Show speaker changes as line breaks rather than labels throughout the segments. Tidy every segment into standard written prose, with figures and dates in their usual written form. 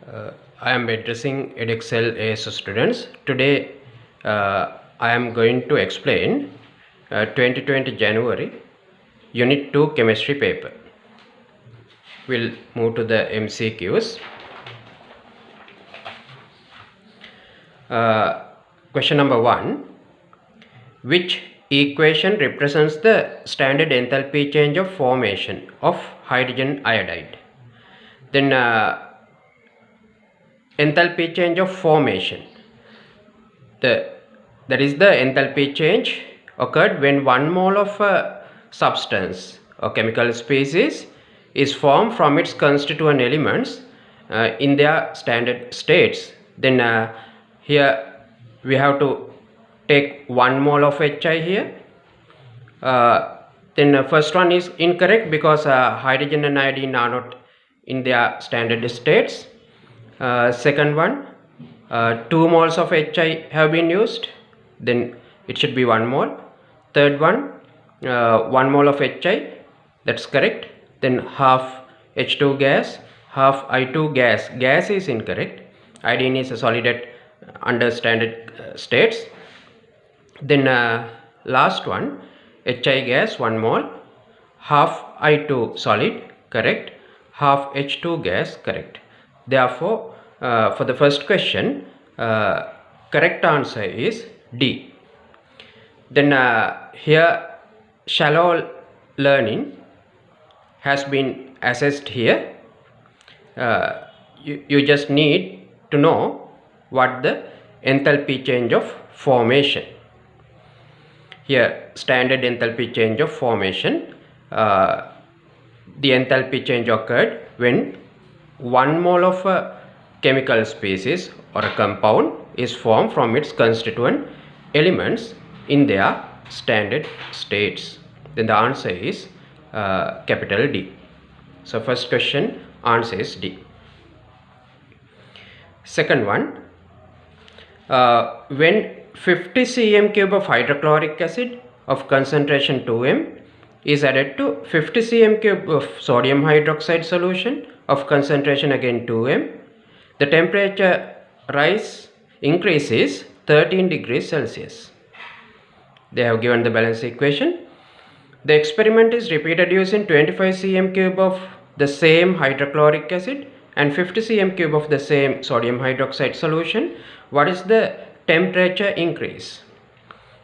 I am addressing EDEXCEL AS students. Today I am going to explain 2020 January Unit 2 Chemistry paper. We'll move to the MCQs. Question number 1. Which equation represents the standard enthalpy change of formation of hydrogen iodide? Then enthalpy change of formation. That is the enthalpy change occurred when 1 mole of a substance or chemical species is formed from its constituent elements in their standard states. Then here we have to take 1 mole of HI here. Then first one is incorrect because hydrogen and iodine are not in their standard states. Second one, 2 moles of HI have been used, then it should be 1 mole. Third one, 1 mole of HI, that's correct. Then half H2 gas, half I2 gas. Gas is incorrect. Iodine is a solid at under standard states. Then last one, HI gas 1 mole, half I2 solid, correct, half H2 gas, correct. Therefore, for the first question, correct answer is D. Then here shallow learning has been assessed here. You just need to know what the enthalpy change of formation. Here standard enthalpy change of formation. The enthalpy change occurred when 1 mole of a chemical species or a compound is formed from its constituent elements in their standard states. Then the answer is capital D. So first question answer is D. Second one, when 50 cm cube of hydrochloric acid of concentration 2m is added to 50 cm cube of sodium hydroxide solution of concentration again 2m, the temperature increases 13 degrees Celsius. They have given the balance equation. The experiment is repeated using 25 cm cube of the same hydrochloric acid and 50 cm cube of the same sodium hydroxide solution. What is the temperature increase?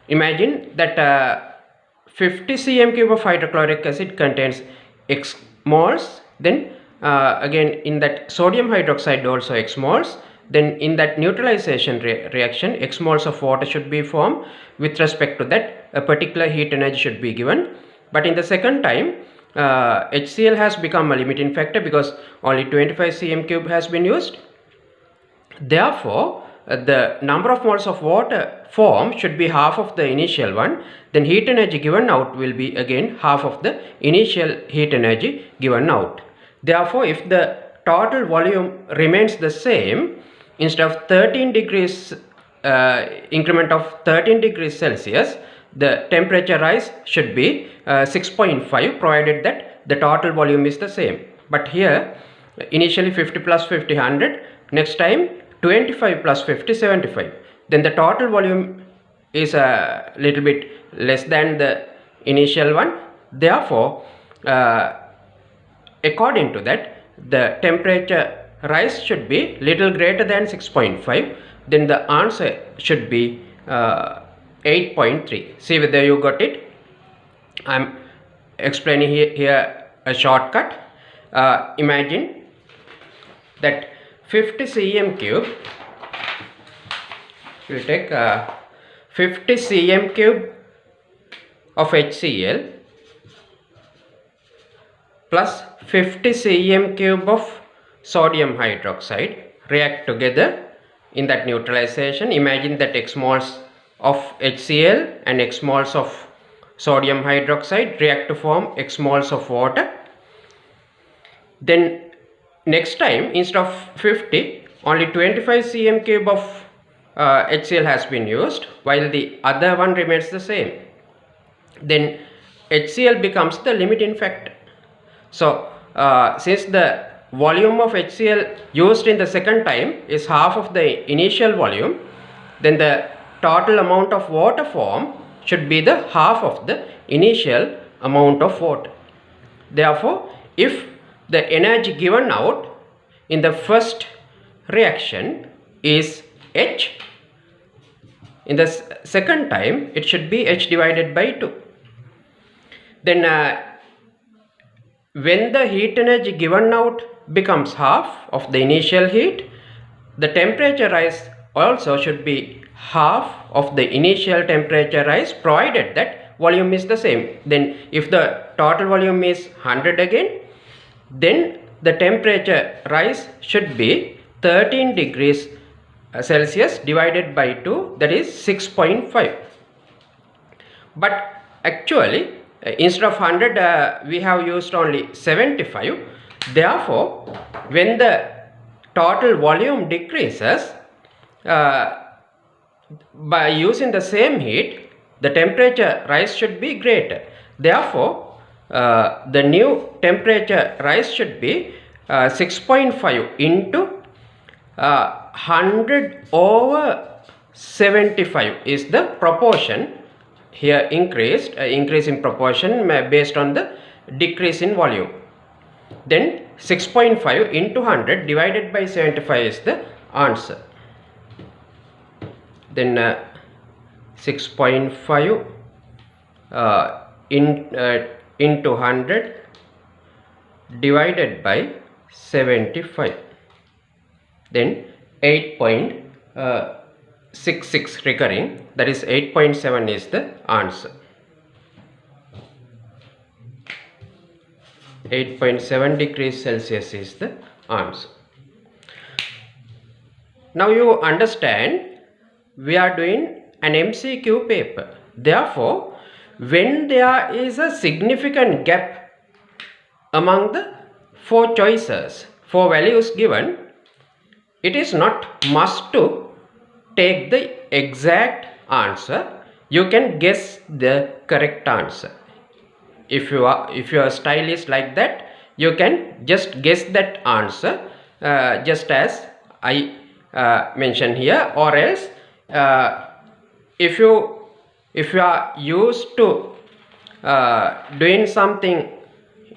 Imagine that 50 cm cube of hydrochloric acid contains X moles, then again in that sodium hydroxide also X moles, then in that neutralization reaction X moles of water should be formed. With respect to that, a particular heat energy should be given, but in the second time HCl has become a limiting factor because only 25 cm cube has been used. Therefore the number of moles of water formed should be half of the initial one. Then heat energy given out will be again half of the initial heat energy given out. Therefore, if the total volume remains the same, instead of 13 degrees increment of 13 degrees Celsius, the temperature rise should be 6.5, provided that the total volume is the same. But here initially 50 plus 50 100, next time 25 plus 50 75, then the total volume is a little bit less than the initial one. Therefore according to that, the temperature rise should be little greater than 6.5. Then the answer should be 8.3. See whether you got it. I am explaining here a shortcut. Imagine that 50 cm cube, we will take 50 cm cube of HCl plus 50 cm cube of sodium hydroxide react together in that neutralization. Imagine that X moles of HCl and X moles of sodium hydroxide react to form X moles of water. Then next time instead of 50, only 25 cm cube of HCl has been used, while the other one remains the same. Then HCl becomes the limiting factor. So since the volume of HCl used in the second time is half of the initial volume, then the total amount of water formed should be the half of the initial amount of water. Therefore, if the energy given out in the first reaction is H, in the second time it should be H divided by 2. Then when the heat energy given out becomes half of the initial heat, the temperature rise also should be half of the initial temperature rise, provided that volume is the same. Then if the total volume is 100 again, then the temperature rise should be 13 degrees Celsius divided by 2, that is 6.5. But actually instead of 100 we have used only 75. Therefore, when the total volume decreases by using the same heat, the temperature rise should be greater. Therefore, the new temperature rise should be 6.5 into 100 over 75 is the proportion here increase in proportion based on the decrease in volume. Then 6.5 into 100 divided by 75 is the answer. Then 6.5 into 100 divided by 75, then 8.66 recurring, that is 8.7 is the answer. 8.7 degrees Celsius is the answer. Now you understand we are doing an MCQ paper. Therefore, when there is a significant gap among the 4 choices, 4 values given, it is not must to take the exact answer. You can guess the correct answer. If your style is like that, you can just guess that answer just as I mentioned here, or else if you are used to doing something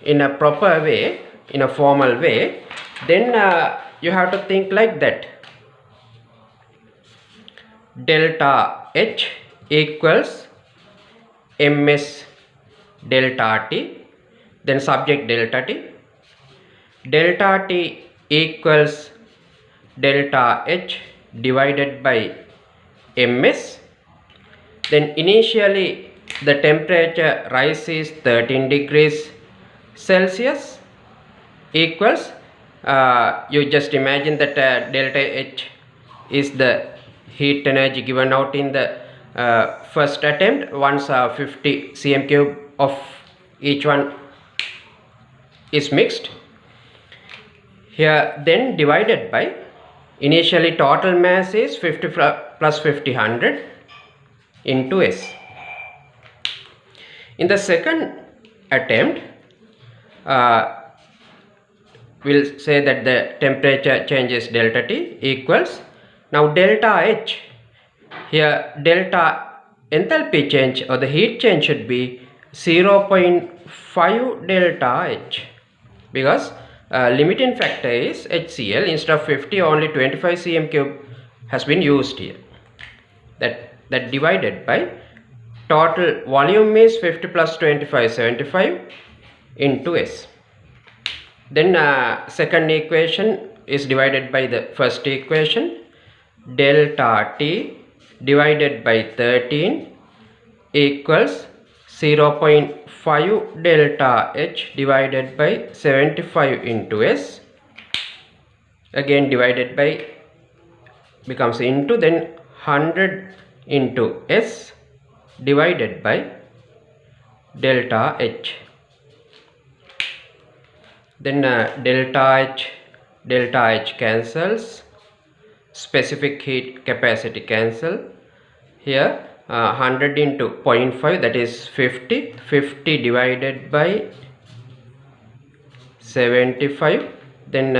in a proper way, in a formal way, then you have to think like that: delta H equals ms delta T, then subject delta T, delta T equals delta H divided by ms. Then initially the temperature rise is 13 degrees Celsius equals you just imagine that delta H is the heat energy given out in the first attempt. Once 50 cm cube of each one is mixed here, then divided by initially total mass is 50 plus 50 100 into S. In the second attempt, we'll say that the temperature change is delta T equals, now delta H, here delta enthalpy change or the heat change should be 0.5 delta H, because limiting factor is HCl. Instead of 50, only 25 cm cube has been used here. That divided by total volume is 50 plus 25 75 into S. Then second equation is divided by the first equation. Delta T divided by 13 equals 0.5 delta H divided by 75 into S. Again divided by becomes into, then 100 into S divided by delta H. Then delta H cancels, specific heat capacity cancel. Here 100 into 0.5, that is 50 divided by 75 then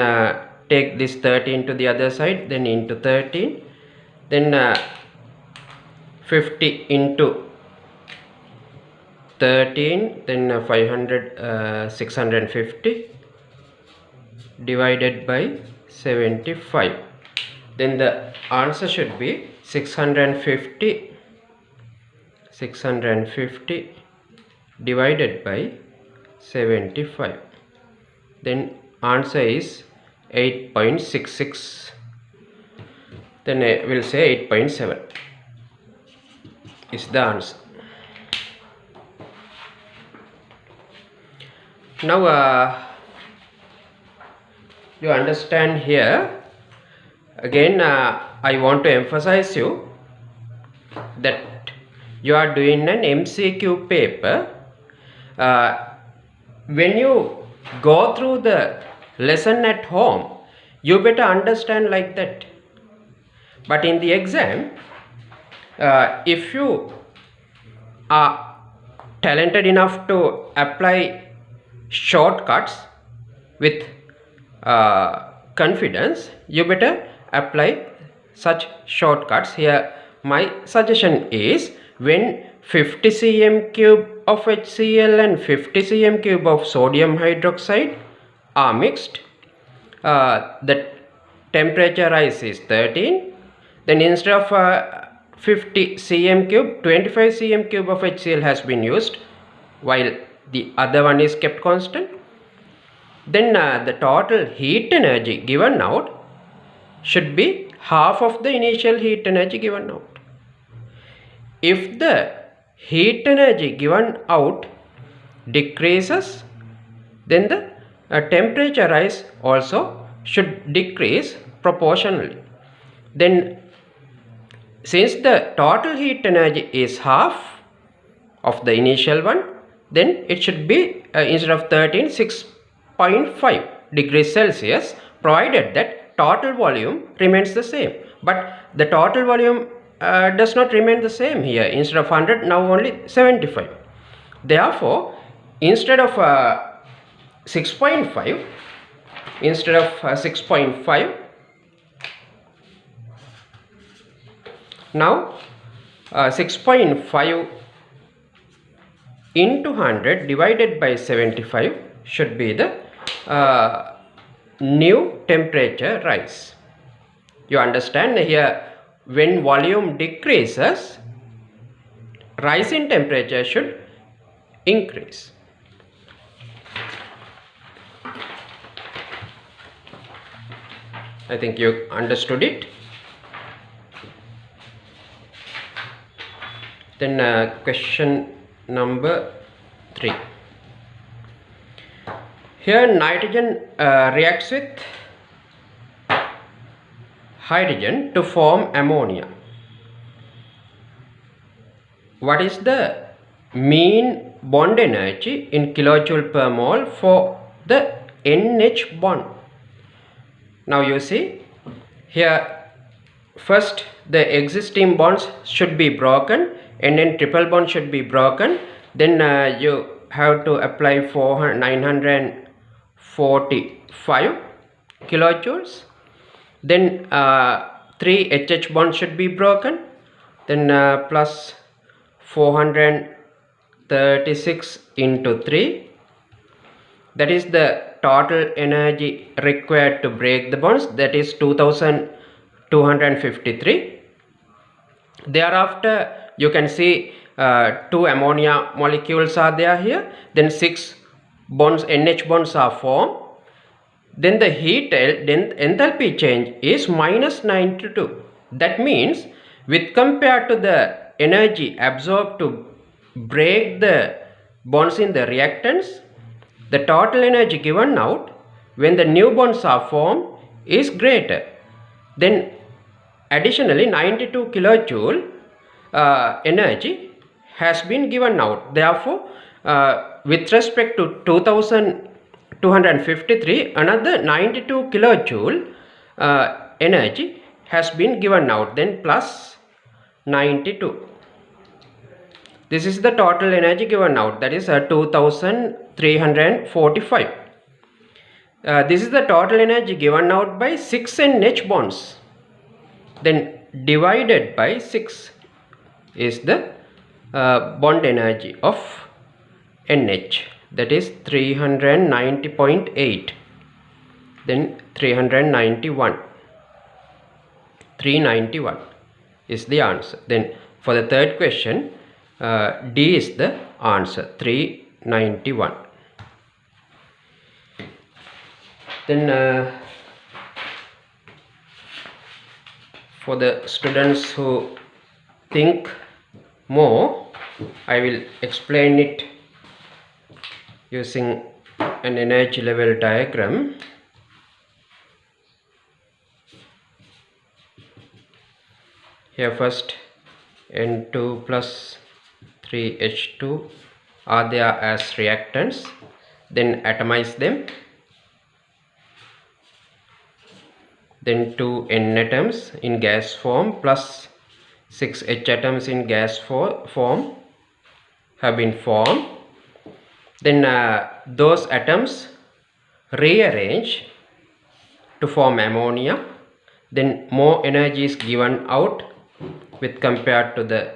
take this 13 to the other side, then into 13, then 50 into 13, then 650 divided by 75. Then the answer should be 650 divided by 75. Then answer is 8.66. Then we'll say 8.7 is the answer. Now you understand here. Again I want to emphasize you that you are doing an MCQ paper. When you go through the lesson at home, you better understand like that. But in the exam, if you are talented enough to apply shortcuts with confidence, you better apply such shortcuts. Here my suggestion is, when 50 cm cube of HCl and 50 cm cube of sodium hydroxide are mixed, the temperature rise is 13. Then instead of 50 cm cube, 25 cm cube of HCl has been used, while the other one is kept constant. Then the total heat energy given out should be half of the initial heat energy given out. If the heat energy given out decreases, then the temperature rise also should decrease proportionally. Then since the total heat energy is half of the initial one, then it should be instead of 13, 6.5 degrees Celsius, provided that total volume remains the same. But the total volume does not remain the same here. Instead of 100, now only 75. Therefore, instead of 6.5, now 6.5 into 100 divided by 75 should be the new temperature rise. You understand here, when volume decreases, rise in temperature should increase. I think you understood it. Then question number 3. Here nitrogen reacts with hydrogen to form ammonia. What is the mean bond energy in kilojoule per mole for the NH bond? Now you see here, first the existing bonds should be broken, and then triple bond should be broken. Then you have to apply 945 kilojoules. Then 3 HH bonds should be broken, then plus 436 into 3, that is the total energy required to break the bonds, that is 2253. Thereafter you can see 2 ammonia molecules are there here, then 6 bonds, NH bonds are formed. Then the heat enthalpy change is minus 92. That means with compared to the energy absorbed to break the bonds in the reactants, the total energy given out when the new bonds are formed is greater. Then additionally 92 kilojoule energy has been given out. Therefore with respect to 2253, another 92 kilojoule energy has been given out, then plus 92. This is the total energy given out, that is 2345. This is the total energy given out by 6 NH bonds. Then divided by 6 is the bond energy of NH, that is 390.8. Then 391 is the answer. Then for the third question, D is the answer, 391. Then for the students who think more, I will explain it using an energy level diagram. Here first N2 plus 3H2 are there as reactants, then atomize them. Then 2 N atoms in gas form plus 6 H atoms in gas form have been formed. Then those atoms rearrange to form ammonia. Then more energy is given out with compared to the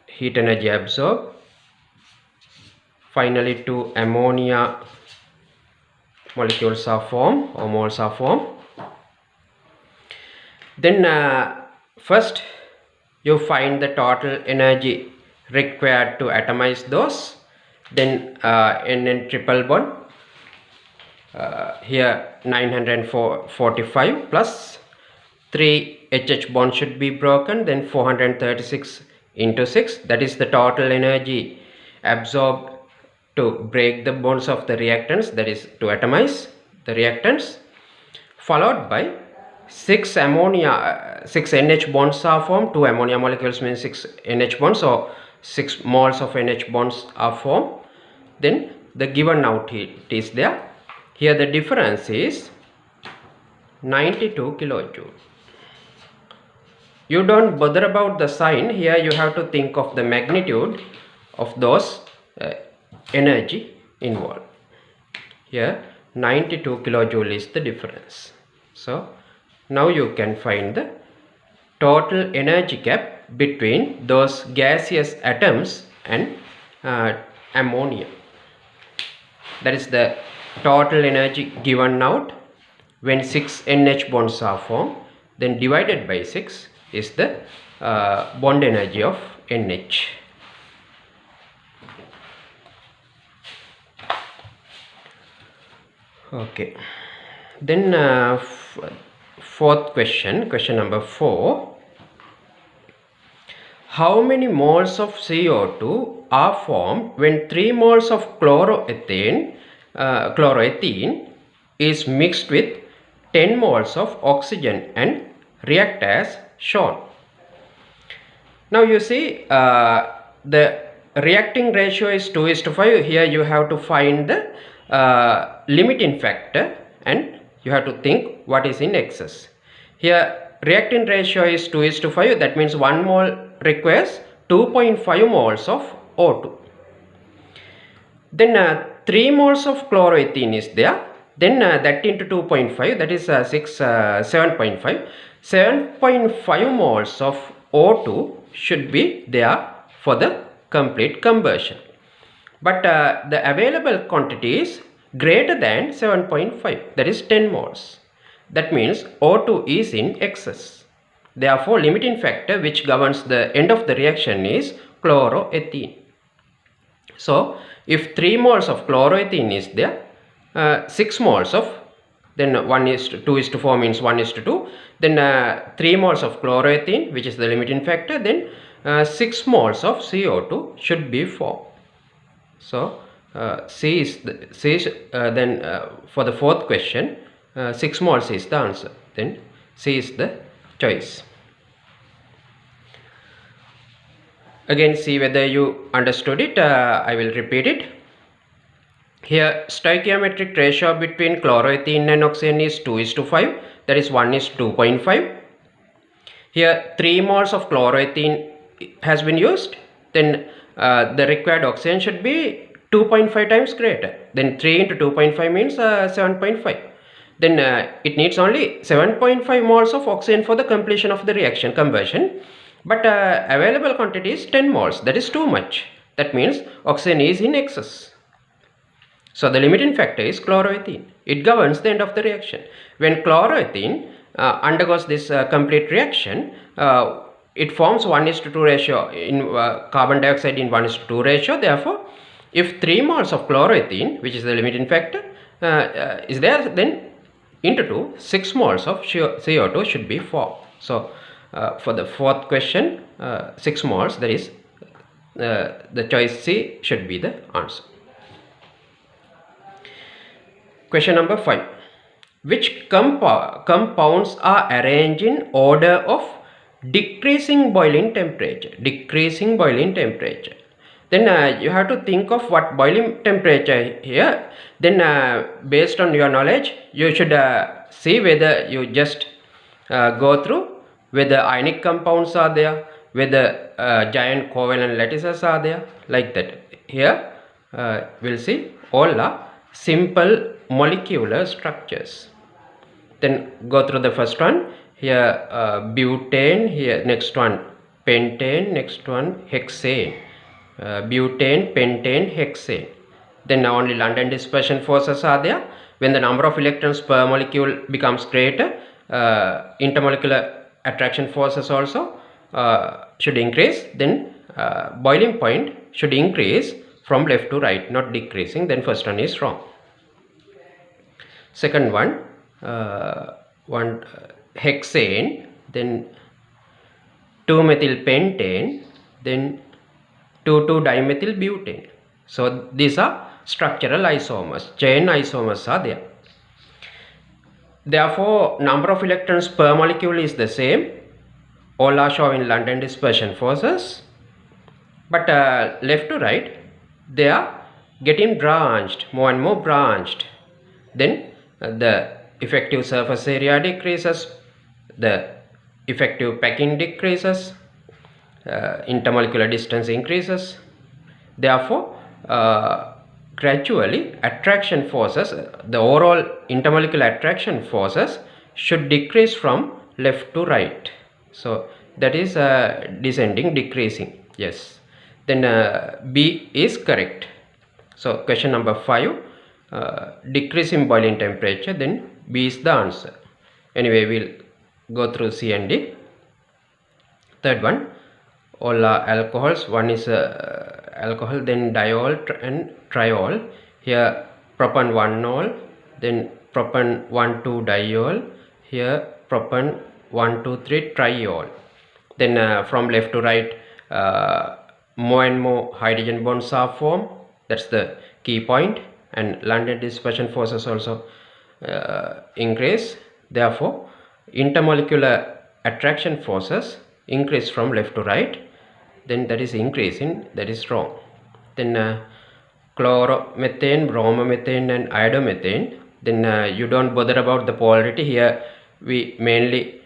heat energy absorbed. Finally 2 ammonia molecules are formed, or moles are formed. Then first you find the total energy required to atomize those. Then NN triple bond, here 945 plus 3 HH bond should be broken, then 436 into 6, that is the total energy absorbed to break the bonds of the reactants, that is to atomize the reactants, followed by 6 NH bonds are formed. 2 ammonia molecules means 6 NH bonds, so 6 moles of NH bonds are formed. Then the given out heat is there. Here the difference is 92 kilojoule. You don't bother about the sign. Here you have to think of the magnitude of those energy involved. Here 92 kilojoule is the difference. So now you can find the total energy gap between those gaseous atoms and ammonia. That is the total energy given out when 6 NH bonds are formed, then divided by 6 is the bond energy of NH. Okay, then fourth question, question number 4. How many moles of CO2 are formed when 3 moles of chloroethene is mixed with 10 moles of oxygen and react as shown? Now you see the reacting ratio is 2:5. Here you have to find the limiting factor and you have to think what is in excess. Here reacting ratio is 2:5, that means 1 mole requires 2.5 moles of O2. Then 3 moles of chloroethene is there, then that into 2.5, that is 7.5. 7.5 moles of O2 should be there for the complete combustion. But the available quantity is greater than 7.5, that is 10 moles. That means O2 is in excess. Therefore, limiting factor which governs the end of the reaction is chloroethene. So, if 3 moles of chloroethene is there, 6 moles of, then 2:4 means 1:2, then 3 moles of chloroethene, which is the limiting factor, then 6 moles of CO2 should be formed. So, C is then for the fourth question, 6 moles is the answer. Then C is the choice. Again, see whether you understood it. I will repeat it. Here stoichiometric ratio between chloroethene and oxygen is 2:5, that is 1:2.5. Here 3 moles of chloroethene has been used, then the required oxygen should be 2.5 times greater. Then 3 into 2.5 means 7.5. Then it needs only 7.5 moles of oxygen for the completion of the reaction conversion. But available quantity is 10 moles. That is too much. That means oxygen is in excess. So the limiting factor is chloroethene. It governs the end of the reaction. When chloroethene undergoes this complete reaction, it forms 1:2 ratio in carbon dioxide in 1:2 ratio. Therefore, if 3 moles of chloroethene, which is the limiting factor, is there, then into 2, 6 moles of CO2 should be formed. So for the fourth question, 6 moles, that is the choice C should be the answer. Question number 5. Which compounds are arranged in order of decreasing boiling temperature? Decreasing boiling temperature. Then you have to think of what boiling temperature here. Then based on your knowledge, you should see whether you just go through whether ionic compounds are there, whether giant covalent lattices are there, like that. Here we'll see all are simple molecular structures. Then go through the first one. Here butane, here next one pentane, next one hexane. Butane, pentane, hexane. Then only London dispersion forces are there. When the number of electrons per molecule becomes greater, intermolecular attraction forces also should increase. Then boiling point should increase from left to right, not decreasing. Then first one is wrong. Second one, hexane, then 2-methylpentane, then 2,2-dimethylbutane. So these are structural isomers, chain isomers are there. Therefore, number of electrons per molecule is the same. All are showing London dispersion forces. But left to right, they are getting branched, more and more branched. Then the effective surface area decreases, the effective packing decreases, intermolecular distance increases. Therefore, gradually attraction forces, the overall intermolecular attraction forces should decrease from left to right. So that is descending, decreasing. Yes. Then B is correct. So question number 5, decrease in boiling temperature, then B is the answer. Anyway, we'll go through C and D. Third one, all are alcohols. One is alcohol, then diol and triol. Here propan 1-nol, then propan 1,2-diol. Here propan 1,2,3-triol. Then from left to right, more and more hydrogen bonds are formed. That's the key point. And London dispersion forces also increase. Therefore, intermolecular attraction forces increase from left to right. Then that is increasing, that is wrong. Then chloromethane, bromomethane and iodomethane. Then you don't bother about the polarity. Here we mainly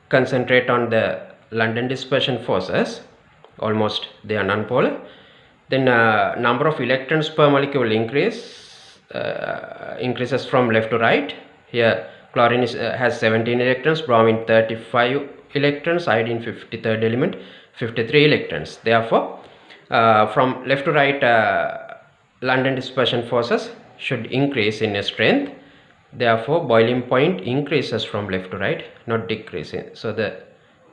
concentrate on the London dispersion forces. Almost they are non-polar. Then number of electrons per molecule increases from left to right. Here chlorine has 17 electrons, bromine 35 electrons, iodine 53rd element 53 electrons. Therefore, from left to right, London dispersion forces should increase in strength. Therefore, boiling point increases from left to right, not decreasing. So the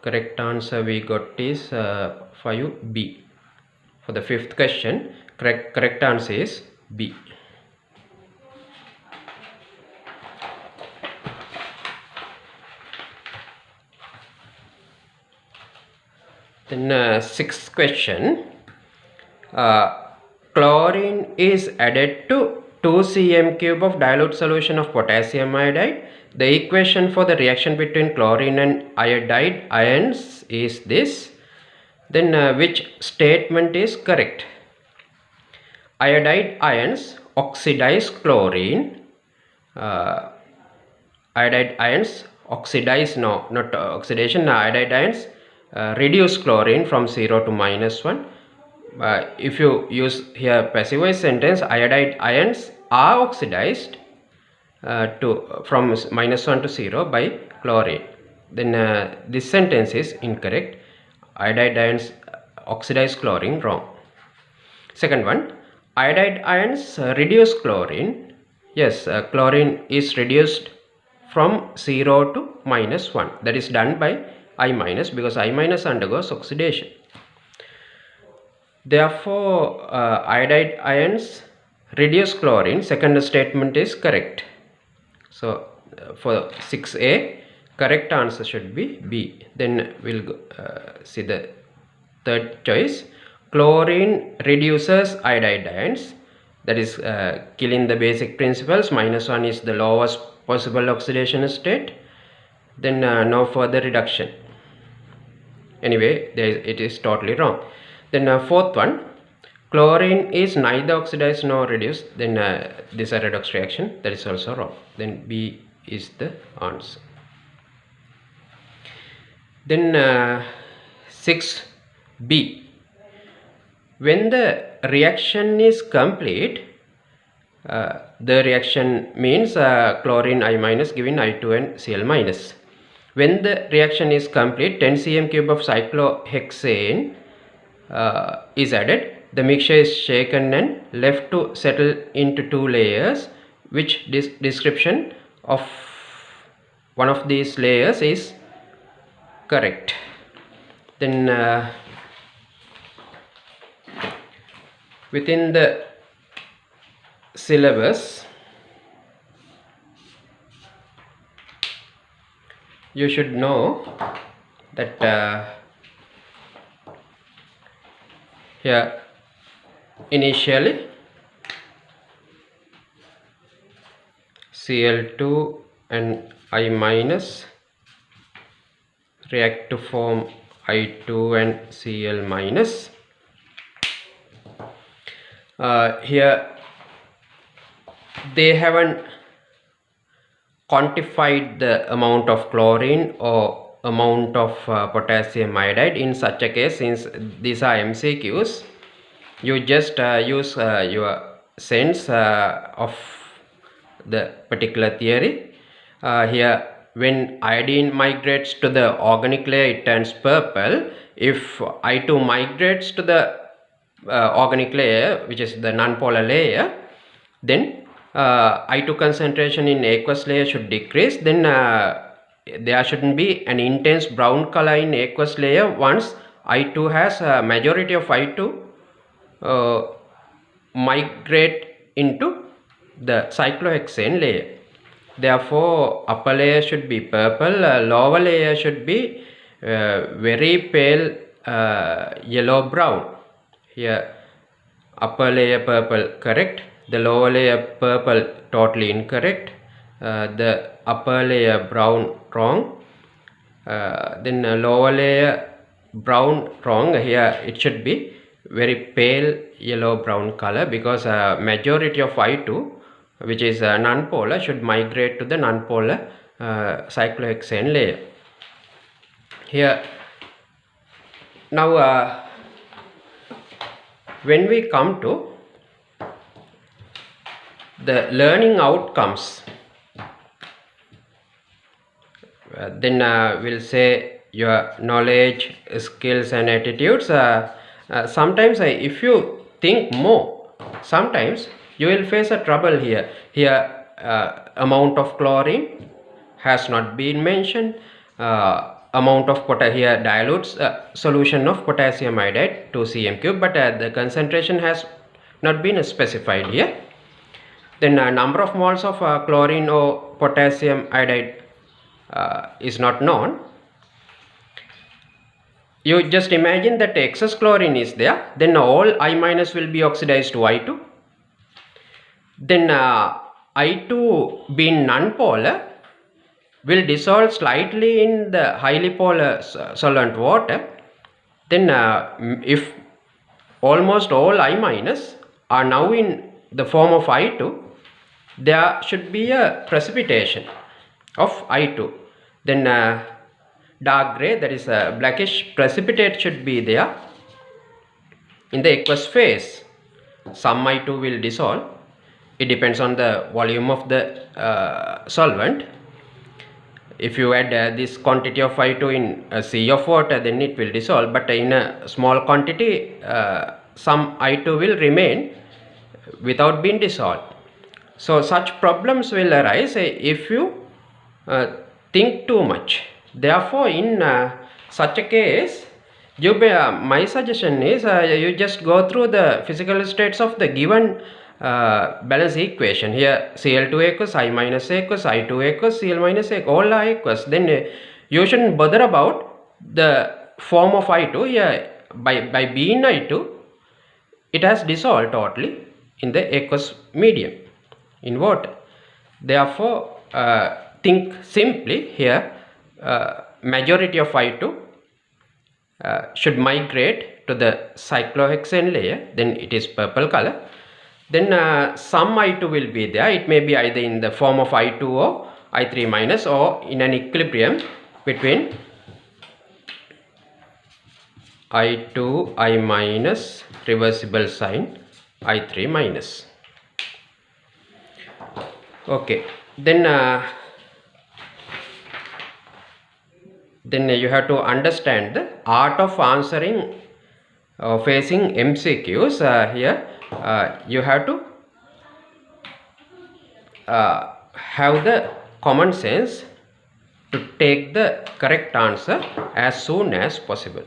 correct answer we got is 5B. For the fifth question, correct answer is B. Then sixth question, chlorine is added to 2 cm cube of dilute solution of potassium iodide. The equation for the reaction between chlorine and iodide ions is this. Then which statement is correct? Iodide ions oxidize chlorine. Iodide ions oxidize, no, not oxidation. Iodide ions reduce chlorine from 0 to -1, if you use here passive voice sentence, iodide ions are oxidized from -1 to 0 by chlorine, then this sentence is incorrect. Iodide ions oxidize chlorine, wrong. Second one, iodide ions reduce chlorine. Yes, chlorine is reduced from 0 to -1. That is done by I minus, because I minus undergoes oxidation. Therefore, iodide ions reduce chlorine. Second statement is correct. So, for 6A, correct answer should be B. Then we'll go, see the third choice. Chlorine reduces iodide ions. That is killing the basic principles. -1 is the lowest possible oxidation state. Then no further reduction. Anyway, it is totally wrong. Then fourth one, chlorine is neither oxidized nor reduced. Then this is a redox reaction. That is also wrong. Then B is the answer. Then 6B. When the reaction is complete, the reaction means chlorine I minus giving I2 and Cl minus. When the reaction is complete, 10 cm cube of cyclohexane is added. The mixture is shaken and left to settle into 2 layers, which description of one of these layers is correct. Then within the syllabus, you should know that here initially Cl2 and I minus react to form I2 and Cl minus. Here they haven't quantified the amount of chlorine or amount of potassium iodide. In such a case, since these are MCQs, you just use your sense of the particular theory. Here, when iodine migrates to the organic layer, it turns purple. If I2 migrates to the organic layer, which is the nonpolar layer, then I2 concentration in aqueous layer should decrease. Then there shouldn't be an intense brown color in aqueous layer once I2 has a majority of I2 migrate into the cyclohexane layer. Therefore, upper layer should be purple, lower layer should be very pale yellow brown. Here upper layer purple correct, the lower layer purple totally incorrect, the upper layer brown wrong, then lower layer brown wrong. Here it should be very pale yellow brown color, because majority of I2, which is nonpolar, should migrate to the nonpolar cyclohexane layer. Here now when we come to the learning outcomes, then we'll say your knowledge, skills and attitudes. Sometimes if you think more, sometimes you will face a trouble here. Here amount of chlorine has not been mentioned. Amount of here dilutes solution of potassium iodide 2 cm cube, but the concentration has not been specified here. Then number of moles of chlorine or potassium iodide is not known. You just imagine that excess chlorine is there, then all I minus will be oxidized to I2. Then I2 being nonpolar will dissolve slightly in the highly polar solvent water. Then if almost all I minus are now in the form of I2, there should be a precipitation of I2. Then dark gray, that is a blackish precipitate should be there. In the aqueous phase, some I2 will dissolve. It depends on the volume of the solvent. If you add this quantity of I2 in a sea of water, then it will dissolve, but in a small quantity, some I2 will remain without being dissolved. So such problems will arise if you think too much. Therefore, in such a case, my suggestion is you just go through the physical states of the given balance equation. Here Cl2 aqueous, I minus aqueous, I2 aqueous, Cl minus aqueous, all are aqueous. Then you shouldn't bother about the form of I2. Here by being I2, it has dissolved totally in the aqueous medium, in water. Therefore, think simply here. Majority of I2 should migrate to the cyclohexane layer, then it is purple color. Then some I2 will be there. It may be either in the form of I2 or I3 minus, or in an equilibrium between I2, I minus, reversible sign, I3 minus. Okay, then you have to understand the art of answering facing MCQs. Here you have to have the common sense to take the correct answer as soon as possible.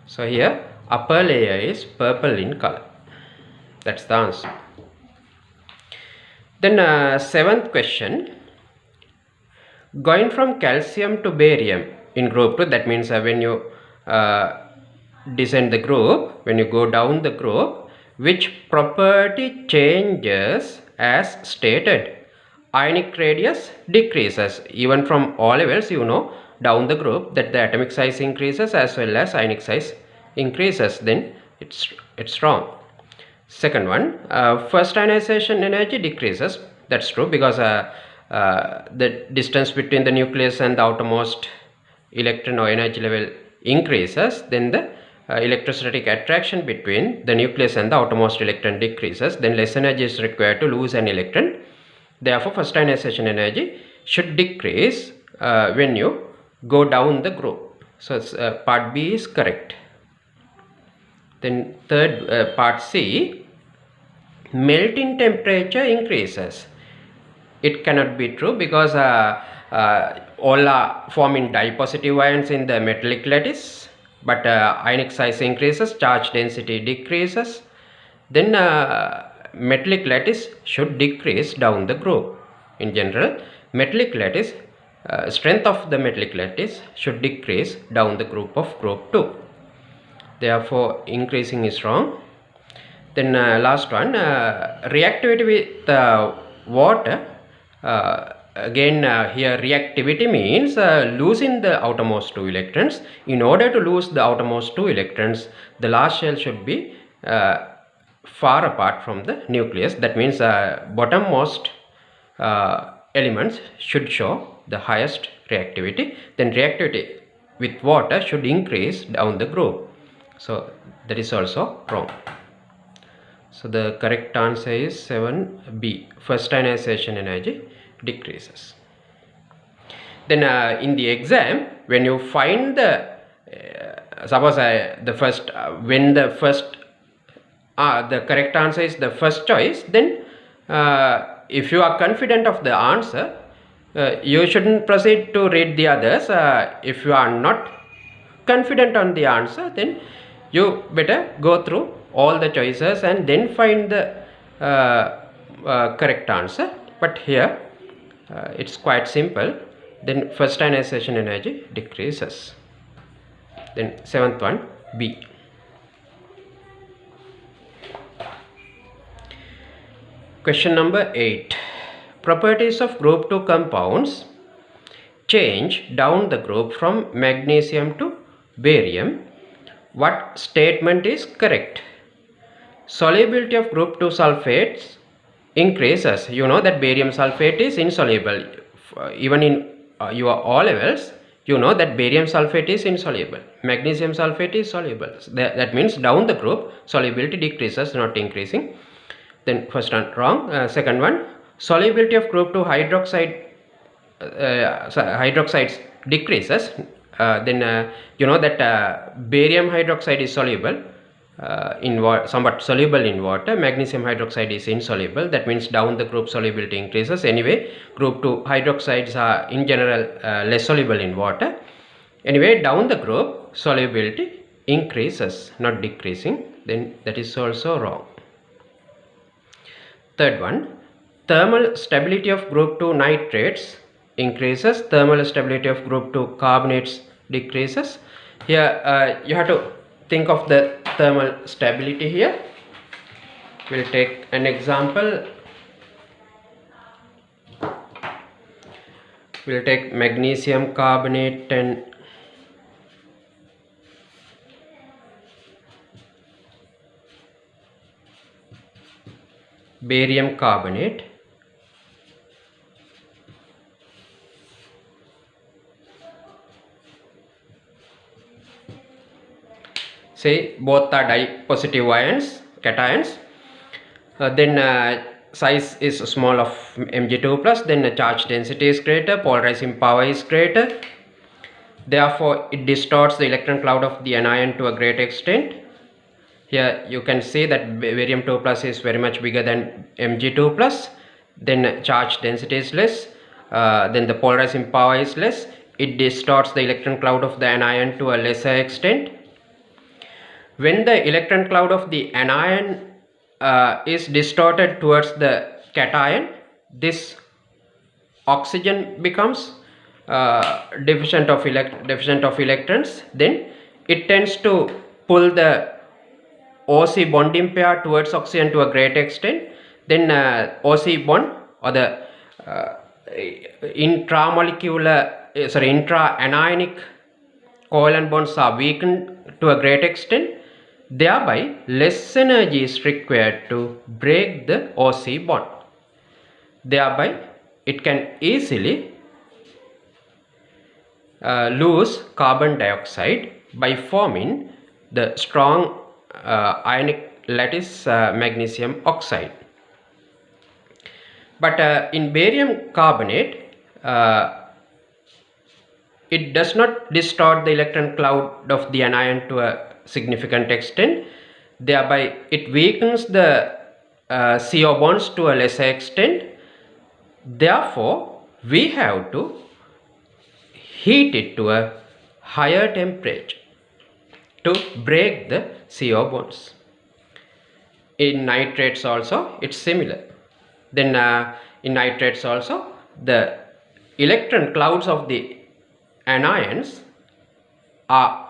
So here upper layer is purple in color. That's the answer. Then seventh question. Going from calcium to barium in group 2, that means when you descend the group, when you go down the group, which property changes as stated? Ionic radius decreases. Even from O levels, you know, down the group that the atomic size increases as well as ionic size increases. Then it's wrong. Second one, first ionization energy decreases. That's true, because the distance between the nucleus and the outermost electron or energy level increases. Then the electrostatic attraction between the nucleus and the outermost electron decreases. Then less energy is required to lose an electron. Therefore, first ionization energy should decrease when you go down the group. So part B is correct. Then third, part C, melting temperature increases. It cannot be true, because all are forming dipositive ions in the metallic lattice, but ionic size increases, charge density decreases. Then metallic lattice should decrease down the group. In general, metallic lattice, strength of the metallic lattice should decrease down the group of group 2. Therefore, increasing is wrong. Then last one, reactivity with water. Again, here reactivity means losing the outermost 2 electrons. In order to lose the outermost 2 electrons, the last shell should be far apart from the nucleus. That means bottommost elements should show the highest reactivity. Then reactivity with water should increase down the group. So that is also wrong. So the correct answer is 7B. First ionization energy decreases. Then in the exam, when you find the suppose the first when the first the correct answer is the first choice, then if you are confident of the answer, you shouldn't proceed to read the others. If you are not confident on the answer, then you better go through all the choices and then find the correct answer. But here it's quite simple. Then first ionization energy decreases. Then seventh one, B. Question number 8. Properties of group 2 compounds change down the group from magnesium to barium. What statement is correct? Solubility of group 2 sulfates increases. You know that barium sulfate is insoluble. Even in your O levels, you know that barium sulfate is insoluble, magnesium sulfate is soluble. That means down the group solubility decreases, not increasing. Then first one wrong. Second one, solubility of group 2 hydroxides decreases. Then you know that barium hydroxide is soluble in somewhat soluble in water, magnesium hydroxide is insoluble. That means down the group solubility increases. Anyway, group 2 hydroxides are in general less soluble in water. Anyway, down the group solubility increases, not decreasing. Then that is also wrong. Third one, thermal stability of group 2 nitrates increases, thermal stability of group 2 carbonates decreases. Here you have to think of the thermal stability here. We'll take an example. We'll take magnesium carbonate and barium carbonate. Say both are positive ions, cations. Then size is small of Mg2 plus, then the charge density is greater, polarizing power is greater. Therefore, it distorts the electron cloud of the anion to a great extent. Here you can see that barium 2 plus is very much bigger than Mg2 plus. Then charge density is less. Then the polarizing power is less. It distorts the electron cloud of the anion to a lesser extent. When the electron cloud of the anion is distorted towards the cation, this oxygen becomes deficient of electrons. Then it tends to pull the OC bonding pair towards oxygen to a great extent. Then OC bond or the intra-anionic covalent bonds are weakened to a great extent. Thereby, less energy is required to break the OC bond. Thereby, it can easily lose carbon dioxide by forming the strong ionic lattice magnesium oxide. But in barium carbonate, it does not distort the electron cloud of the anion to a significant extent. Thereby, it weakens the CO bonds to a lesser extent. Therefore, we have to heat it to a higher temperature to break the CO bonds. In nitrates also, it's similar. Then in nitrates also, the electron clouds of the anions are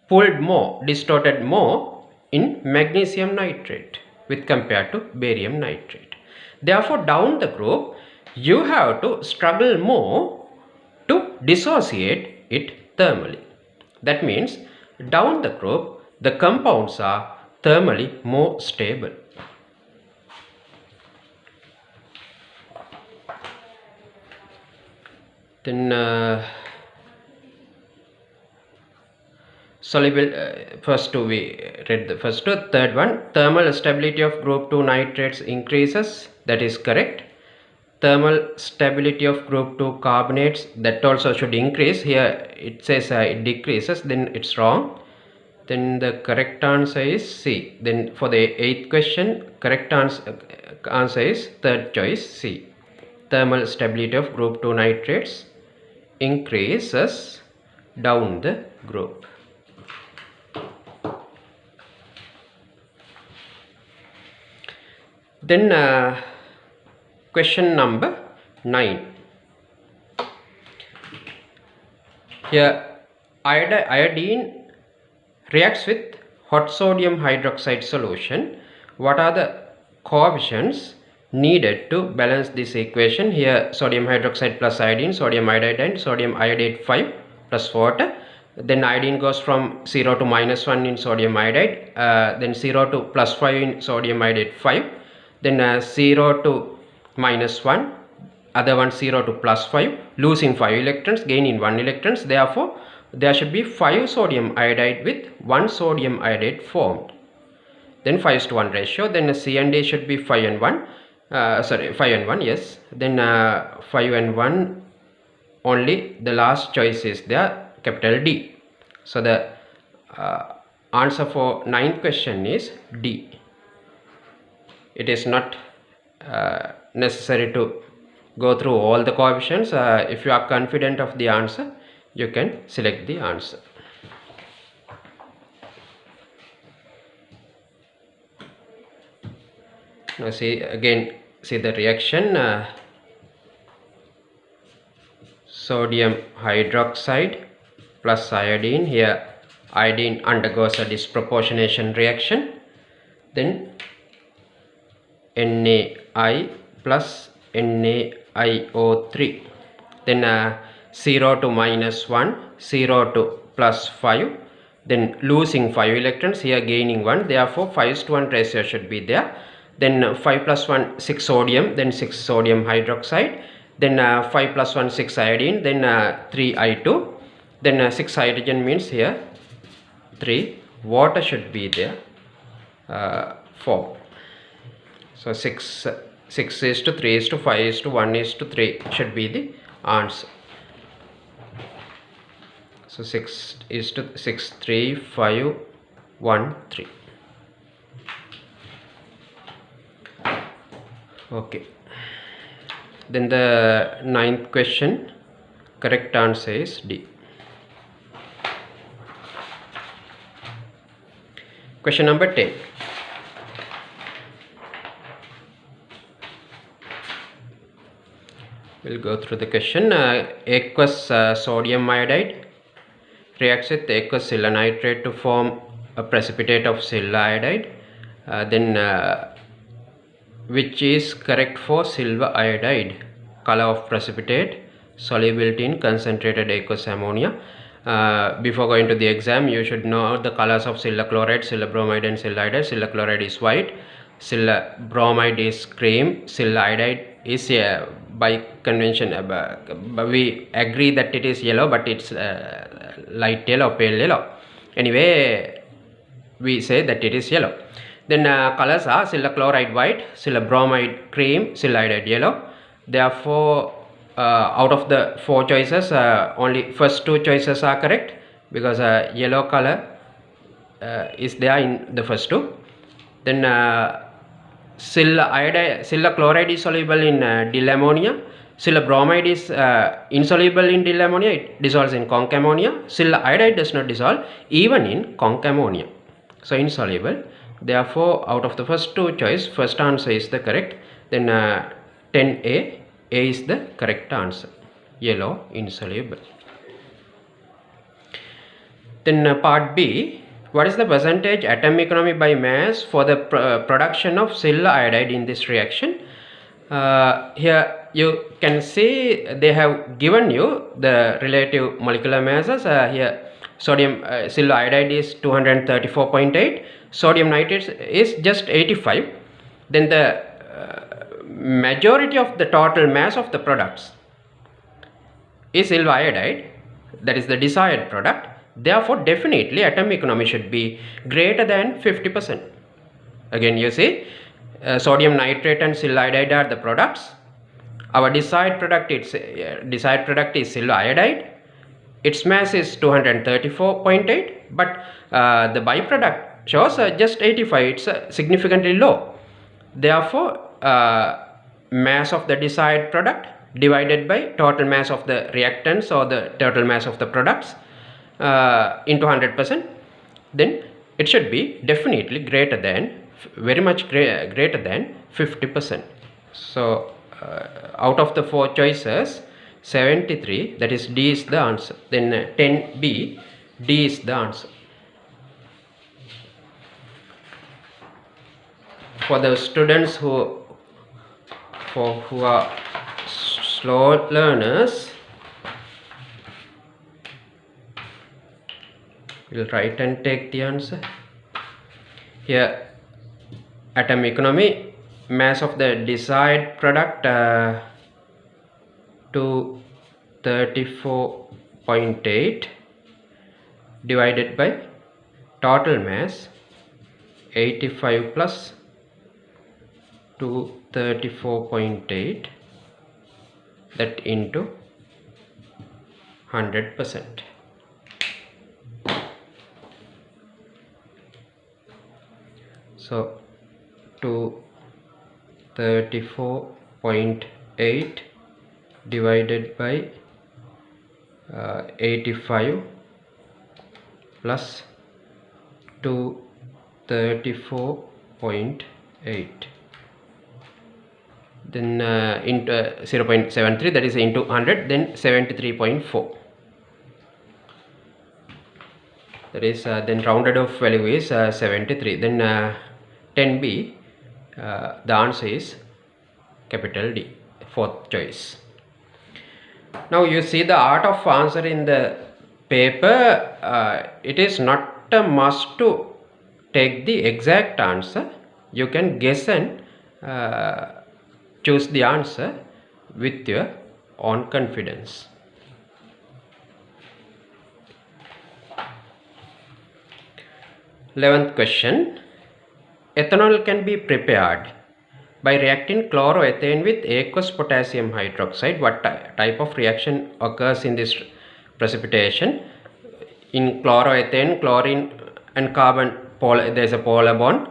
pulled more, distorted more in magnesium nitrate with compared to barium nitrate. Therefore, down the group, you have to struggle more to dissociate it thermally. That means down the group, the compounds are thermally more stable. Then soluble, first two we read the first two. Third one, thermal stability of group 2 nitrates increases. That is correct. Thermal stability of group 2 carbonates, that also should increase. Here it says it decreases, then it's wrong. Then the correct answer is C. Then for the 8th question, correct answer is third choice, C. Thermal stability of group 2 nitrates increases down the group. Then question number 9. Here iodine reacts with hot sodium hydroxide solution. What are the coefficients needed to balance this equation? Here sodium hydroxide plus iodine, sodium iodide and sodium iodide 5 plus water. Then iodine goes from 0 to -1 in sodium iodide, then 0 to +5 in sodium iodide 5, then 0 to -1, other one 0 to +5, losing 5 electrons, gaining 1 electrons. Therefore, there should be 5 sodium iodide with 1 sodium iodide formed. Then 5:1 ratio. Then C and D should be 5 and 1. 5 and 1, yes. Then 5 and 1, only the last choice is there, capital D. So the answer for 9th question is D. It is not necessary to go through all the coefficients. If you are confident of the answer, you can select the answer. Now see the reaction. Sodium hydroxide plus iodine. Here iodine undergoes a disproportionation reaction. Then NaI plus NaIO3. Then 0 to -1, 0 to +5. Then losing 5 electrons, here gaining 1. Therefore 5:1 ratio should be there. Then 5 plus 1, 6 sodium, then 6 sodium hydroxide. Then 5 plus 1, 6 iodine, then 3 I2. Then 6 hydrogen means here 3. Water should be there, 4. So 6 is to 3 is to 5 is to 1 is to 3 should be the answer. So 6 is to 6, 3, 5, 1, 3. Okay. Then the 9th question, correct answer is D. Question number 10. We'll go through the question. Aqueous sodium iodide reacts with aqueous silver nitrate to form a precipitate of silver iodide. Which is correct for silver iodide? Color of precipitate, solubility in concentrated aqueous ammonia. Before going to the exam, you should know the colors of silver chloride, silver bromide and silver iodide. Silver chloride is white, silver bromide is cream, silver iodide is by convention, we agree that it is yellow, but it's light yellow, pale yellow. Anyway, we say that it is yellow. Then colors are silver chloride white, silver bromide cream, silver iodide yellow. Therefore, out of the 4 choices, only first 2 choices are correct, because yellow color is there in the first 2. Then silver chloride is soluble in dill ammonia. Silver bromide is insoluble in dill ammonia. It dissolves in conc ammonia. Silver iodide does not dissolve even in conc ammonia, so insoluble. Therefore, out of the first 2 choice, first answer is the correct. Then 10A, A is the correct answer. Yellow, insoluble. Then part B, what is the percentage atom economy by mass for the production of silver iodide in this reaction? Here you can see they have given you the relative molecular masses. Here sodium silver iodide is 234.8, sodium nitrate is just 85. Then the majority of the total mass of the products is silver iodide, that is the desired product. Therefore, definitely atom economy should be greater than 50%. Again, you see, sodium nitrate and silver iodide are the products. Our desired product is silver iodide. Its mass is 234.8, but the byproduct shows just 85. It's significantly low. Therefore, mass of the desired product divided by total mass of the reactants or the total mass of the products into 100%, then it should be definitely greater than, very much greater than 50%. So out of the 4 choices, 73, that is D is the answer. Then 10B, D is the answer. For the students who are slow learners, we'll write and take the answer. Here, atom economy, mass of the desired product to 234.8 divided by total mass 85 plus 234.8, that into 100%. So 234.8 divided by 85 plus 234.8, then into 0.73, that is into 100, then 73.4. That is then rounded off value is 73. Then 10B, the answer is capital D, fourth choice. Now you see the art of answering the paper. It is not a must to take the exact answer. You can guess and choose the answer with your own confidence. Eleventh question. Ethanol can be prepared by reacting chloroethane with aqueous potassium hydroxide. What type of reaction occurs in this precipitation? In chloroethane, chlorine and carbon, there is a polar bond.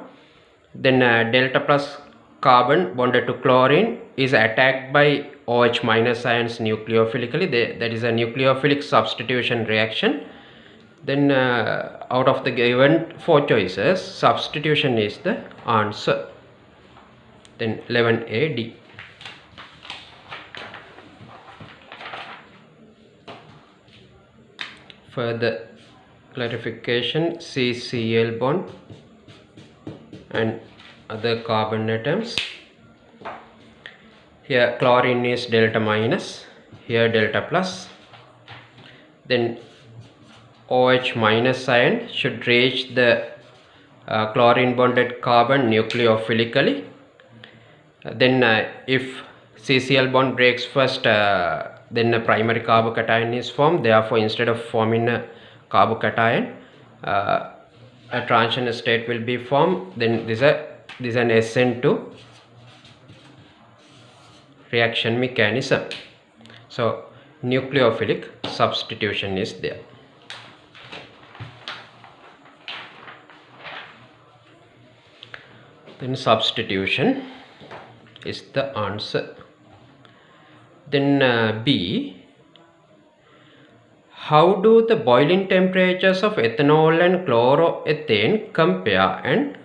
Then delta plus carbon bonded to chlorine is attacked by OH minus ions nucleophilically. That is a nucleophilic substitution reaction. Then out of the given 4 choices, substitution is the answer. Then 11A, D. Further clarification, CCl bond and other carbon atoms. Here chlorine is delta minus, here delta plus. Then OH minus ion should reach the chlorine bonded carbon nucleophilically. Then if CCl bond breaks first, then a primary carbocation is formed. Therefore, instead of forming a carbocation, a transition state will be formed. Then this is an SN2 reaction mechanism. So nucleophilic substitution is there. Then substitution is the answer. Then B. How do the boiling temperatures of ethanol and chloroethane compare, and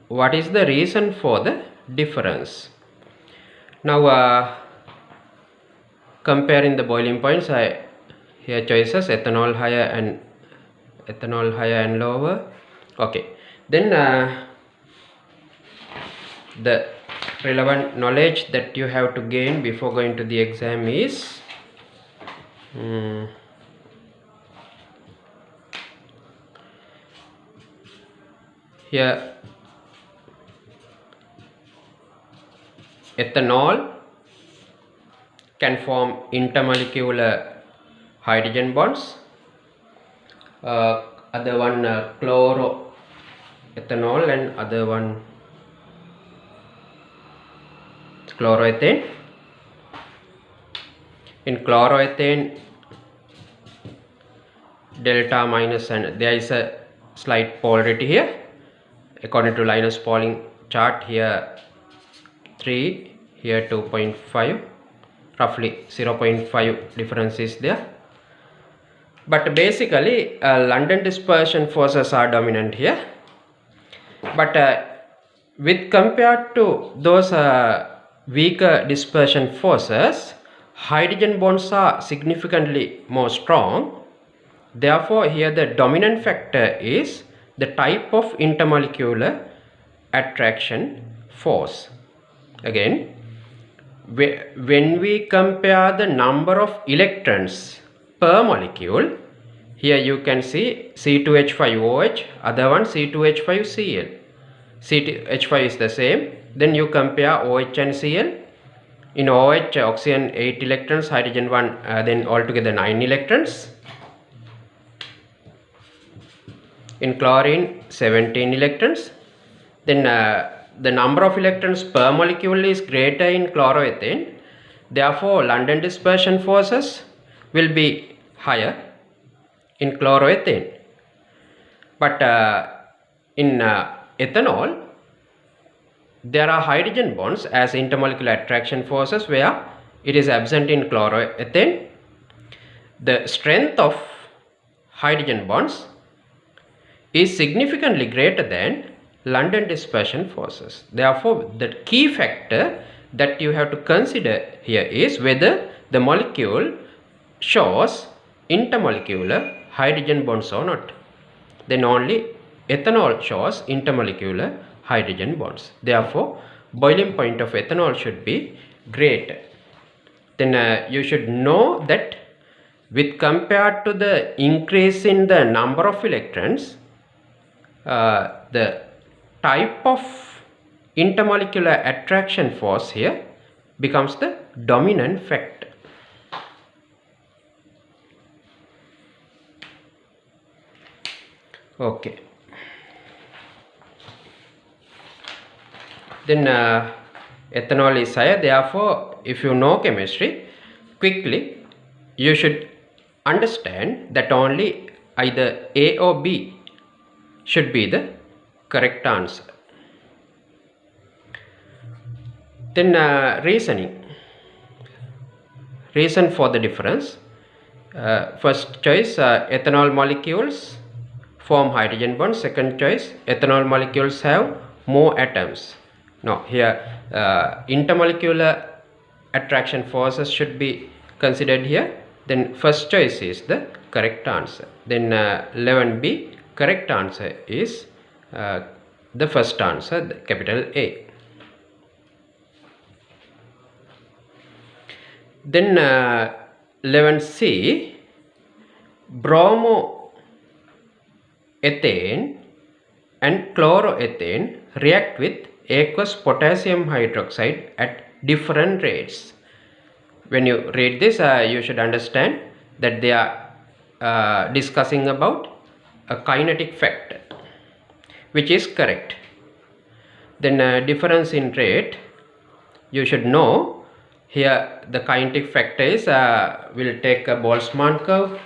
what is the reason for the difference? Now comparing the boiling points, here choices ethanol higher and lower. Okay. Then the relevant knowledge that you have to gain before going to the exam is here ethanol can form intermolecular hydrogen bonds. Other one chloroethanol and other one chloroethane. In chloroethane, delta minus, and there is a slight polarity here according to Linus Pauling chart. Here 3, here 2.5, roughly 0.5 difference is there. But basically London dispersion forces are dominant here. But with compared to those weaker dispersion forces, hydrogen bonds are significantly more strong. Therefore, here the dominant factor is the type of intermolecular attraction force. Again, when we compare the number of electrons per molecule, here you can see C2H5OH, other one C2H5Cl. C2H5 is the same. Then you compare OH and Cl. In OH, oxygen 8 electrons, hydrogen 1, then altogether 9 electrons. In chlorine, 17 electrons. Then the number of electrons per molecule is greater in chloroethane. Therefore, London dispersion forces will be higher in chloroethane. But in ethanol, there are hydrogen bonds as intermolecular attraction forces where it is absent in chloroethane. The strength of hydrogen bonds is significantly greater than London dispersion forces. Therefore, the key factor that you have to consider here is whether the molecule shows intermolecular hydrogen bonds or not. Then only ethanol shows intermolecular hydrogen bonds. Therefore, boiling point of ethanol should be greater. Then you should know that with compared to the increase in the number of electrons, the type of intermolecular attraction force here becomes the dominant factor. Okay. Then ethanol is higher. Therefore, if you know chemistry, quickly you should understand that only either A or B should be the correct answer. Then reasoning. Reason for the difference. First choice, ethanol molecules form hydrogen bonds. Second choice, ethanol molecules have more atoms. Now here intermolecular attraction forces should be considered here. Then first choice is the correct answer. Then 11B, correct answer is the first answer, the capital A. Then 11C, bromoethane and chloroethane react with aqueous potassium hydroxide at different rates. When you read this, you should understand that they are discussing about a kinetic factor, which is correct. Then difference in rate, you should know here the kinetic factor is, we'll take a Boltzmann curve.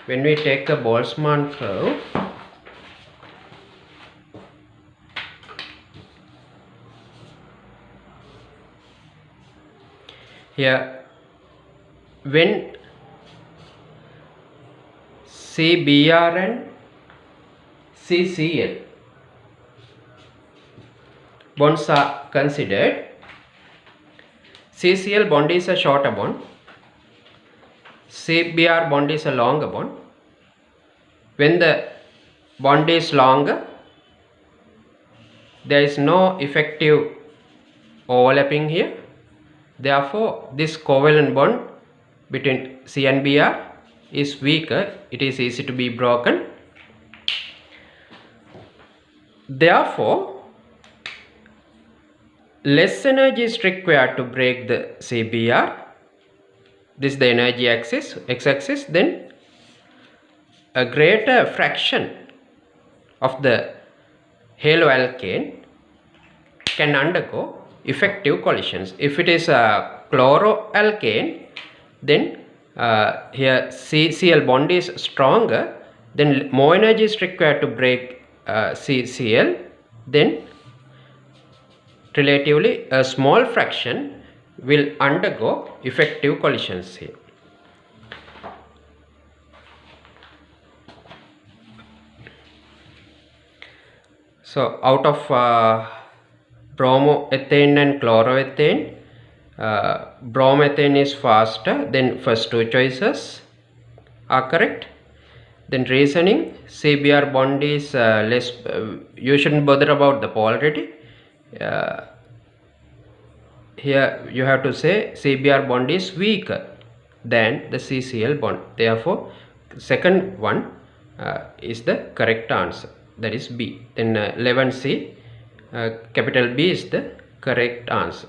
When we take a Boltzmann curve, here when CBr and CCl bonds are considered, CCl bond is a shorter bond, CBr bond is a longer bond. When the bond is longer, there is no effective overlapping here. Therefore, this covalent bond between C and Br is weaker. It is easy to be broken. Therefore, less energy is required to break the CBr. This is the energy axis, x-axis. Then a greater fraction of the haloalkane can undergo effective collisions. If it is a chloroalkane, then here CCl bond is stronger, then more energy is required to break CCl, then relatively a small fraction will undergo effective collisions here. So out of bromoethane and chloroethane, bromethane is faster, then first two choices are correct. Then reasoning, CBr bond is less, you shouldn't bother about the polarity. Here you have to say CBr bond is weaker than the CCl bond. Therefore, second one is the correct answer, that is B. Then 11C, capital B is the correct answer.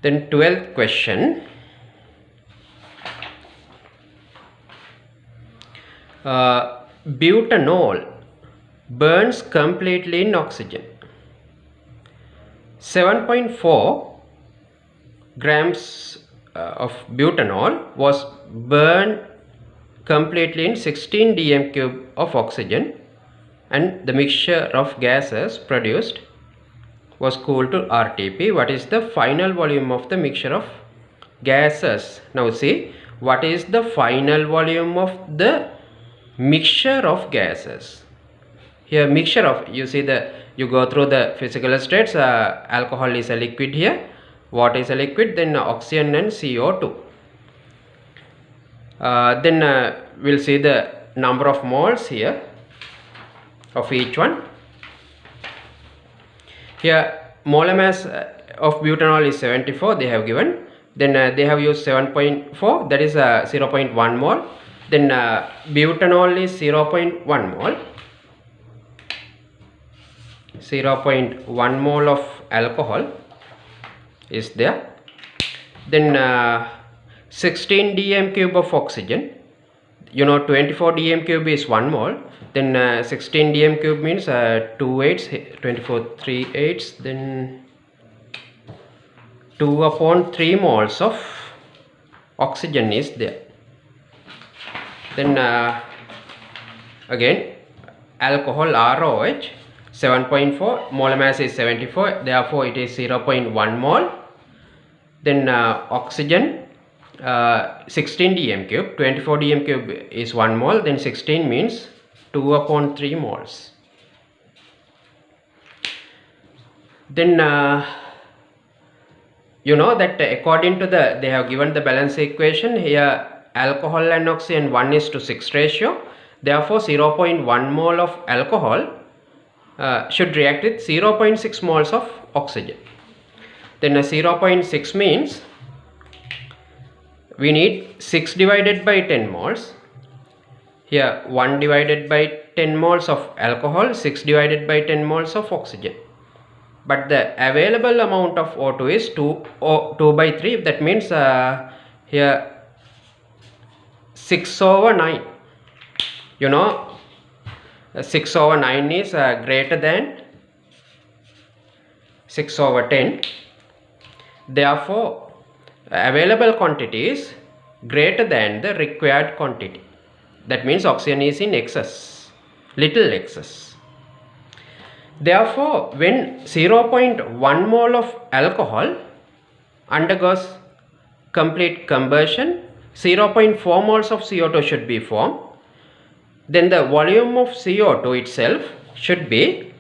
Then 12th question. Butanol burns completely in oxygen. 7.4 grams of butanol was burned completely in 16 dm cube of oxygen, and the mixture of gases produced was cooled to RTP. What is the final volume of the mixture of gases? Now see, what is the final volume of the mixture of gases? Here mixture of, you see you go through the physical states. Alcohol is a liquid here, water is a liquid, then oxygen and CO2. Then we'll see the number of moles here of each one. Here molar mass of butanol is 74, they have given. Then they have used 7.4, that is 0.1 mole. Then butanol is 0.1 mole. 0.1 mole of alcohol is there. Then 16 dm cube of oxygen. 24 dm cube is 1 mole. Then 16 dm cube means 2 8s, 24 3 8s, then 2 upon 3 moles of oxygen is there. Then again alcohol ROH 7.4, molar mass is 74, therefore it is 0.1 mole. Then oxygen 16 dm cube, 24 dm cube is 1 mole, then 16 means 2 upon 3 moles. Then you know that according to they have given the balance equation here, alcohol and oxygen 1:6 ratio, therefore 0.1 mole of alcohol should react with 0.6 moles of oxygen. Then 0.6 means we need 6 divided by 10 moles. Here 1 divided by 10 moles of alcohol, 6 divided by 10 moles of oxygen. But the available amount of O2 is 2 by 3. That means here 6/9. 6/9 is greater than 6/10. Therefore available quantity is greater than the required quantity. That means oxygen is in excess, little excess. Therefore when 0.1 mole of alcohol undergoes complete combustion, 0.4 moles of CO2 should be formed. Then the volume of CO2 itself should be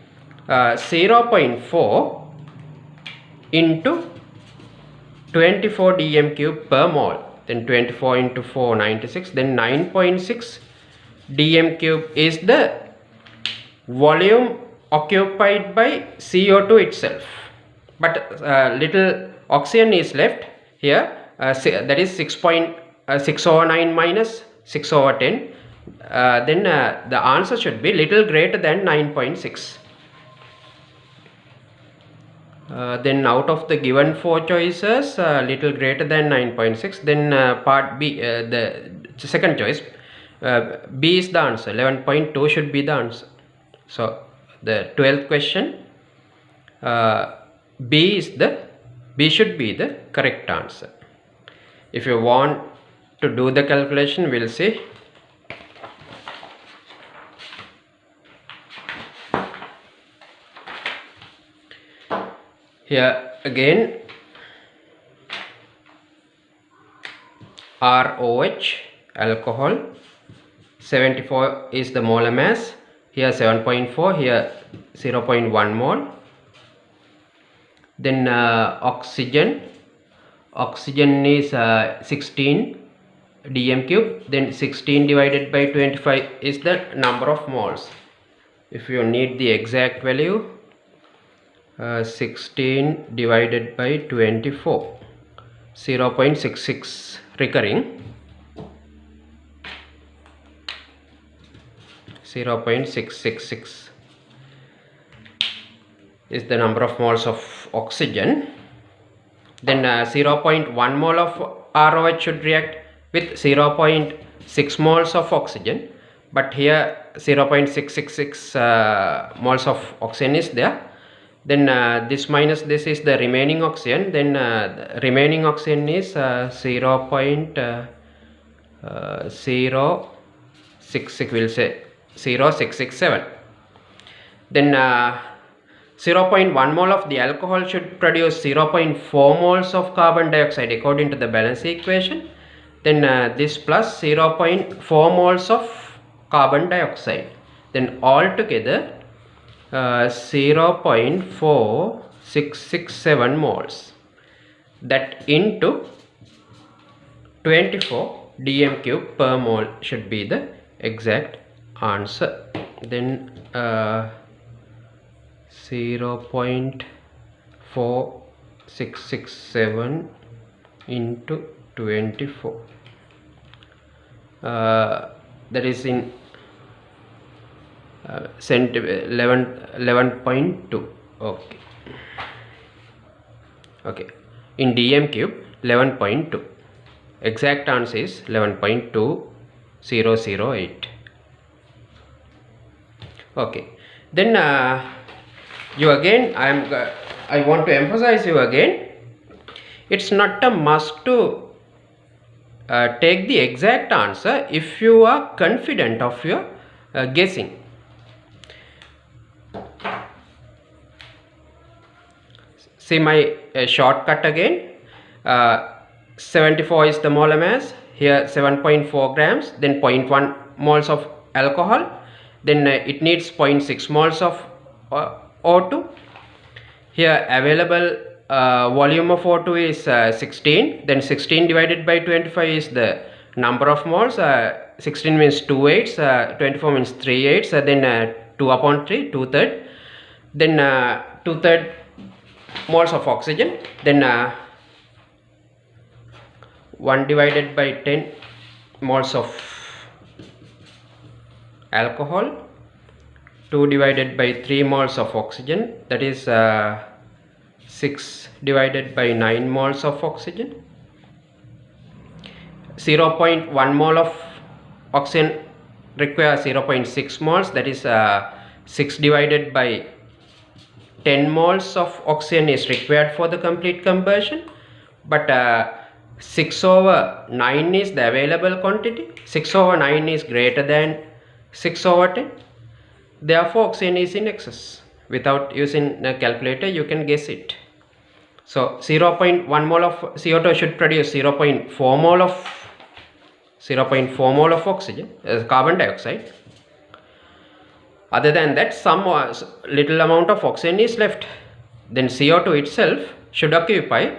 0.4 into 24 dm cube per mole. Then 24 into 4, 96. Then 9.6 dm cube is the volume occupied by CO2 itself. But little oxygen is left here. That is 6/9 minus 6/10. Then the answer should be little greater than 9.6. Then out of the given 4 choices, little greater than 9.6. Then part B, the second choice, B is the answer. 11.2 should be the answer. So the 12th question, B should be the correct answer. If you want to do the calculation, we'll see. Here again ROH, alcohol, 74 is the molar mass. Here 7.4, here 0.1 mole. Then oxygen is 16 dm cube. Then 16 divided by 25 is the number of moles. If you need the exact value, 16 divided by 24, 0.66 recurring, 0.666 is the number of moles of oxygen. then 0.1 mole of ROH should react with 0.6 moles of oxygen, but here 0.666 moles of oxygen is there. Then this minus this is the remaining oxygen, then the remaining oxygen is 0.06, we'll say 0.667. Then 0.1 mole of the alcohol should produce 0.4 moles of carbon dioxide according to the balance equation. Then this plus 0.4 moles of carbon dioxide. Then altogether 0.4667 moles. That into 24 dm cube per mole should be the exact answer. Then 0.4667 into 24, that is in 11.2. okay, in dm cube 11.2. exact answer is 11.2008. okay, then you again, I want to emphasize you again, it's not a must to take the exact answer if you are confident of your guessing. See my shortcut again. 74 is the molar mass, here 7.4 grams, then 0.1 moles of alcohol, then it needs 0.6 moles of O2. Here available volume of O2 is 16, then 16 divided by 25 is the number of moles. 16 means 2 eighths, 24 means 3 eighths, then 2 upon 3, 2/3, then 2/3 moles of oxygen, then 1 divided by 10 moles of alcohol, 2 divided by 3 moles of oxygen, that is 6 divided by 9 moles of oxygen. 0.1 mole of oxygen requires 0.6 moles, that is 6 divided by 10 moles of oxygen is required for the complete combustion, but 6/9 is the available quantity. 6/9 is greater than 6/10, therefore oxygen is in excess. Without using a calculator you can guess it. So 0.1 mole of CO2 should produce 0.4 mole of oxygen, carbon dioxide. Other than that, some little amount of oxygen is left. Then CO2 itself should occupy